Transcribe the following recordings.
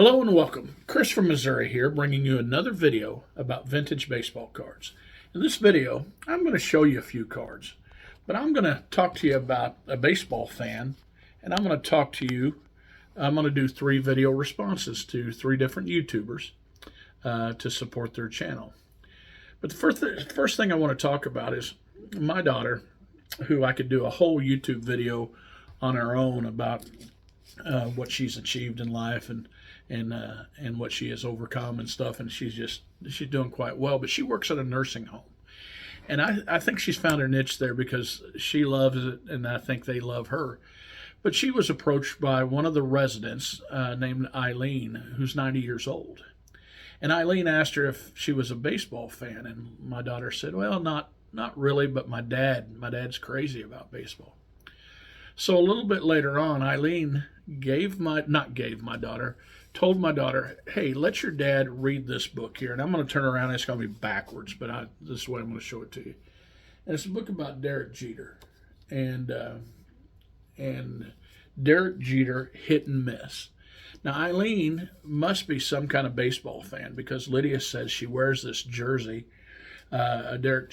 Hello and welcome. Chris from Missouri here, bringing you another video about vintage baseball cards. In this video, I'm going to show you a few cards, but I'm going to talk to you about a baseball fan, and I'm going to do 3 video responses to 3 different YouTubers to support their channel. But the first thing I want to talk about is my daughter, who I could do a whole YouTube video on her own about what she's achieved in life and what she has overcome and stuff, and she's doing quite well. But she works at a nursing home, and I think she's found her niche there because she loves it, and I think they love her. But she was approached by one of the residents named Eileen, who's 90 years old, and Eileen asked her if she was a baseball fan, and my daughter said, "Well, not really, but my dad's crazy about baseball." So a little bit later on, Eileen told my daughter, "Hey, let your dad read this book here." And I'm going to turn around. It's going to be backwards, but this is the way I'm going to show it to you. And it's a book about Derek Jeter, and Derek Jeter hit and miss. Now, Eileen must be some kind of baseball fan because Lydia says she wears this jersey, a Derek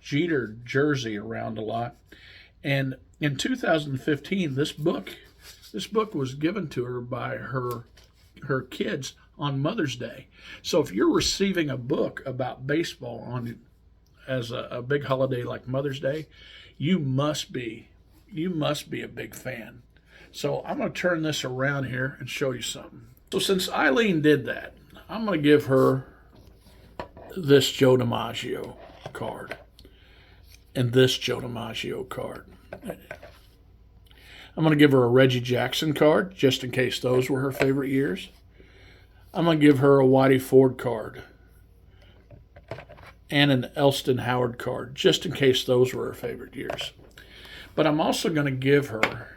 Jeter jersey around a lot. And in 2015, this book was given to her by her kids on Mother's Day. So if you're receiving a book about baseball as a big holiday like Mother's Day, you must be a big fan. So I'm going to turn this around here and show you something. So since Eileen did that, I'm going to give her this Joe DiMaggio card and this Joe DiMaggio card. I'm going to give her a Reggie Jackson card, just in case those were her favorite years. I'm going to give her a Whitey Ford card and an Elston Howard card, just in case those were her favorite years. But I'm also going to give her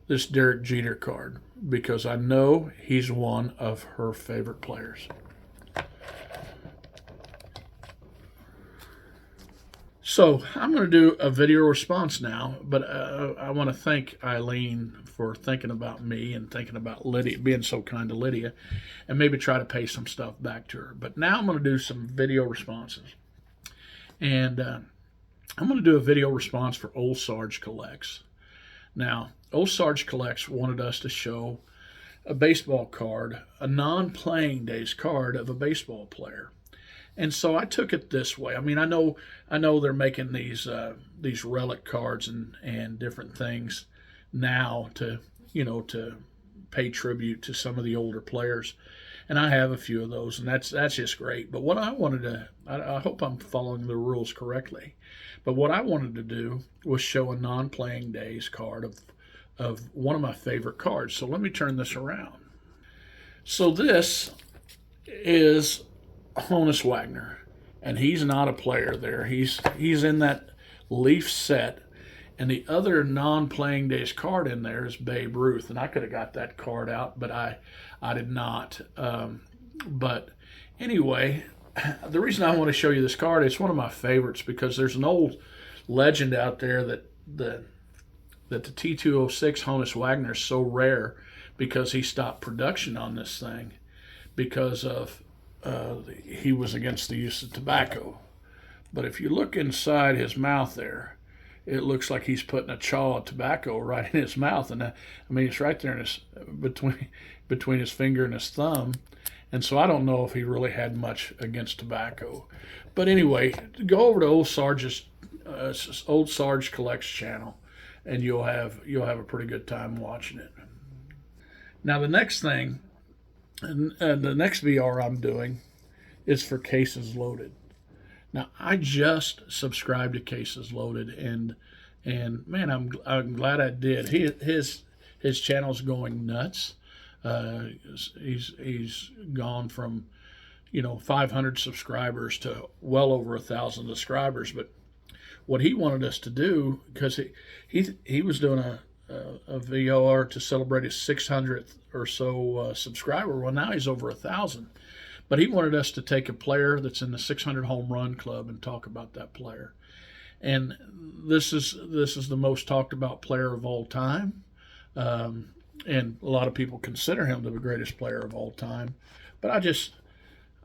this Derek Jeter card because I know he's one of her favorite players. So I'm going to do a video response now, but I want to thank Eileen for thinking about me and thinking about Lydia, being so kind to Lydia, and maybe try to pay some stuff back to her. But now I'm going to do some video responses. And I'm going to do a video response for Old Sarge Collects. Now, Old Sarge Collects wanted us to show a baseball card, a non-playing days card of a baseball player. And so I took it this way. I mean, I know they're making these relic cards and different things now to pay tribute to some of the older players, and I have a few of those, and that's just great. But what I wanted to, I hope I'm following the rules correctly, but what I wanted to do was show a non-playing days card of one of my favorite cards. So let me turn this around. So this is Honus Wagner, and he's not a player there. He's in that Leaf set, and the other non-playing days card in there is Babe Ruth, and I could have got that card out, but I did not. But anyway, the reason I want to show you this card, it's one of my favorites because there's an old legend out there that the T206 Honus Wagner is so rare because he stopped production on this thing because of he was against the use of tobacco. But if you look inside his mouth there, it looks like he's putting a chaw of tobacco right in his mouth. And I mean, it's right there in between his finger and his thumb. And so I don't know if he really had much against tobacco. But anyway, go over to Old Sarge Collects channel, and you'll have a pretty good time watching it. Now the next thing, the next VR I'm doing is for Cases Loaded. Now I just subscribed to Cases Loaded, and man, I'm glad I did. His channel's going nuts. He's gone from 500 subscribers to well over 1,000 subscribers. But what he wanted us to do, because he was doing a VR to celebrate his 600th or so subscriber. Well, now he's over 1,000. But he wanted us to take a player that's in the 600 home run club and talk about that player. And this is the most talked about player of all time. and a lot of people consider him the greatest player of all time. But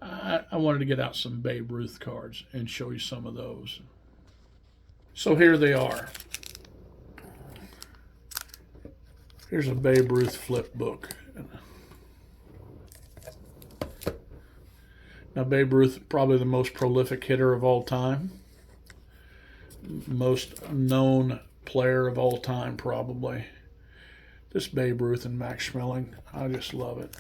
I wanted to get out some Babe Ruth cards and show you some of those. So here they are. Here's a Babe Ruth flip book. Now, Babe Ruth, probably the most prolific hitter of all time, most known player of all time, probably. This Babe Ruth and Max Schmeling, I just love it.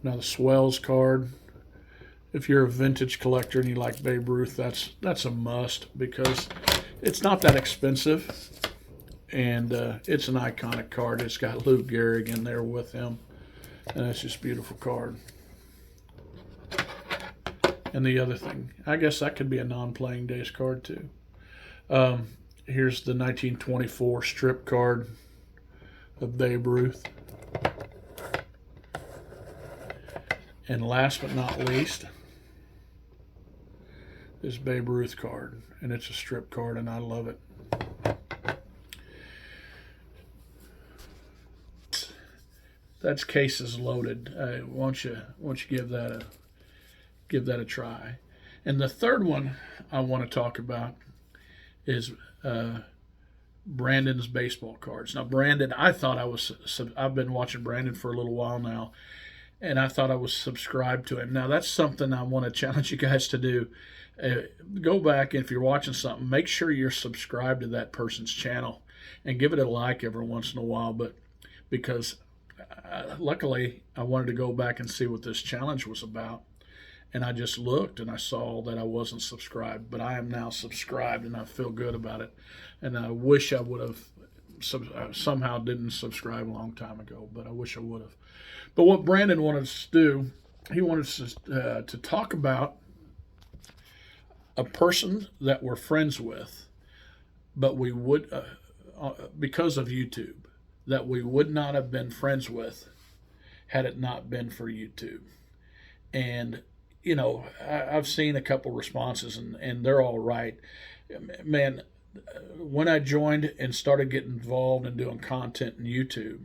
Now the Swells card. If you're a vintage collector and you like Babe Ruth, that's a must, because it's not that expensive, and it's an iconic card. It's got Lou Gehrig in there with him, and that's just a beautiful card. And the other thing, I guess that could be a non-playing days card too. Here's the 1924 strip card of Babe Ruth. And last but not least, this Babe Ruth card, and it's a strip card, and I love it. That's cases loaded. Why don't you give that a try? And the third one I want to talk about is Brandon's baseball cards. Now, Brandon, I've been watching Brandon for a little while now, and I thought I was subscribed to him. Now, that's something I want to challenge you guys to do. Go back, and if you're watching something, make sure you're subscribed to that person's channel and give it a like every once in a while. But because luckily I wanted to go back and see what this challenge was about, and I just looked and I saw that I wasn't subscribed, but I am now subscribed, and I feel good about it. And I wish I would have somehow didn't subscribe a long time ago, but I wish I would have. But what Brandon wanted us to do, he wanted us to talk about a person that we're friends with, but we would, because of YouTube, that we would not have been friends with had it not been for YouTube. And, you know, I've seen a couple responses, and they're all right. Man, when I joined and started getting involved in doing content in YouTube,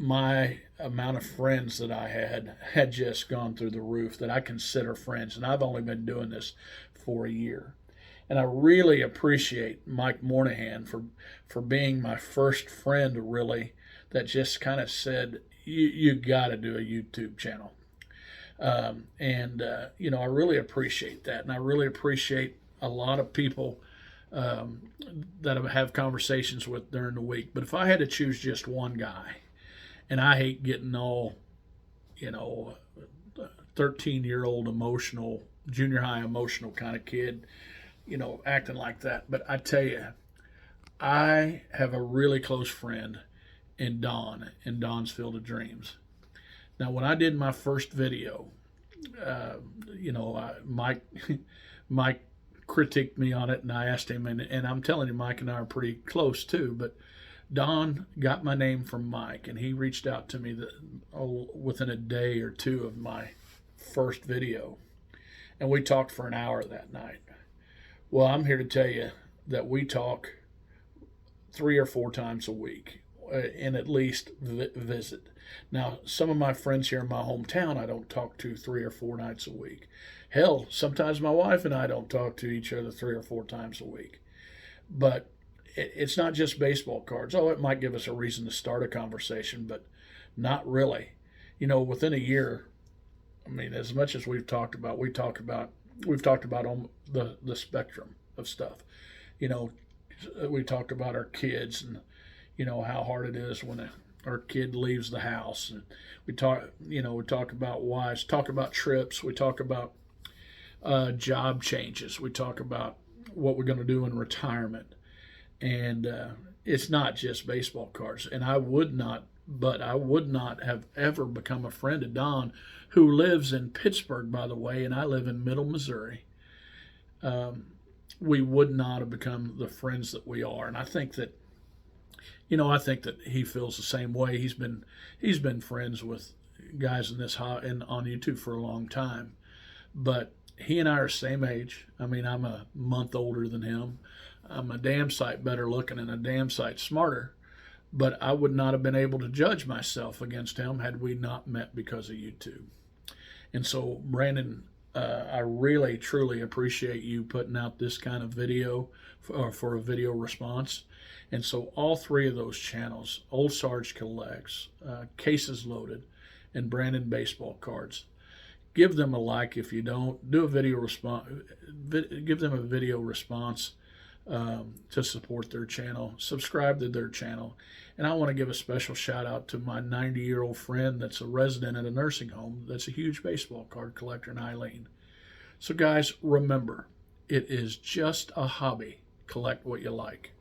my amount of friends that I had just gone through the roof, that I consider friends, and I've only been doing this for a year. And I really appreciate Mike Moynihan for being my first friend, really, that just kind of said, you got to do a YouTube channel. You know, I really appreciate that, and I really appreciate a lot of people that I have conversations with during the week. But if I had to choose just one guy, and I hate getting all, 13-year-old emotional, junior high emotional kind of kid, acting like that. But I tell you, I have a really close friend in Don's Field of Dreams. Now, when I did my first video, Mike critiqued me on it, and I asked him, and I'm telling you, Mike and I are pretty close too, but Don got my name from Mike, and he reached out to me within a day or two of my first video, and we talked for an hour that night. Well, I'm here to tell you that we talk 3 or 4 times a week, and at least visit. Now, some of my friends here in my hometown I don't talk to 3 or 4 nights a week. Hell, sometimes my wife and I don't talk to each other 3 or 4 times a week. But it's not just baseball cards. Oh, it might give us a reason to start a conversation, but not really. Within a year, I mean, as much as we've talked about on the spectrum of stuff. We talked about our kids, and how hard it is when our kid leaves the house. And we talk about wives, talk about trips, we talk about job changes, we talk about what we're going to do in retirement. And it's not just baseball cards. And I would not have ever become a friend of Don, who lives in Pittsburgh, by the way, and I live in Middle Missouri. We would not have become the friends that we are. And I think that, I think that he feels the same way. He's been friends with guys on YouTube for a long time. But He and I are same age. I mean, I'm a month older than him. I'm a damn sight better looking and a damn sight smarter. But I would not have been able to judge myself against him had we not met because of YouTube. And so, Brandon, I really, truly appreciate you putting out this kind of video for a video response. And so, all three of those channels, Old Sarge Collects, Cases Loaded, and Brandon Baseball Cards, give them a like. If you don't, do a video response. Give them a video response to support their channel. Subscribe to their channel. And I want to give a special shout out to my 90-year-old friend that's a resident at a nursing home that's a huge baseball card collector, and Eileen. So guys, remember, it is just a hobby. Collect what you like.